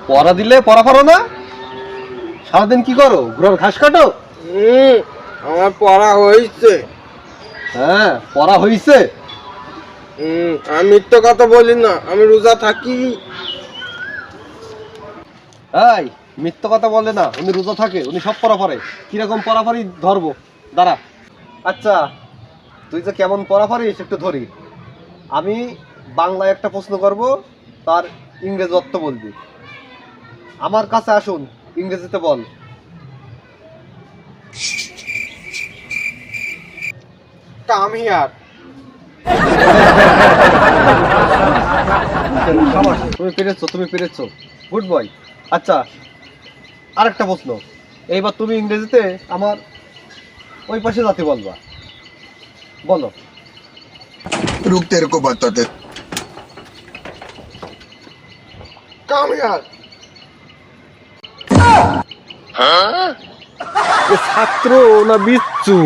পড়া দিলে পড়া করো না? সারাদিন কি করো? ঘোড়ার ঘাস কাটো? আমার পড়া হয়েছে। হ্যাঁ, পড়া হইছে। আমি মিথ্যে কথা বলি না, আমি রোজা থাকি। এই মিথ্যা কথা বলে না, উনি রোজা থাকে, উনি সব পড়া পড়ে। কিরকম পড়া পারি ধরবো, দাঁড়া। আচ্ছা, তুই যে কেমন পড়া পারিস একটু ধরি। আমি বাংলায় একটা প্রশ্ন করব, তার ইংরেজি অর্থ বলবি। আমার কাছে আসুন, ইংরেজিতে বল। Come here. তুমি পেরেছো, তুমি পেরেছো, গুড বয়। আচ্ছা, আরেকটা প্রশ্ন। এইবার তুমি ইংরেজিতে আমার ওই পাশে জাতি বলবা, বলো। रुक तेरे को बताते। Come here. ছাত্র না বিচ্ছু?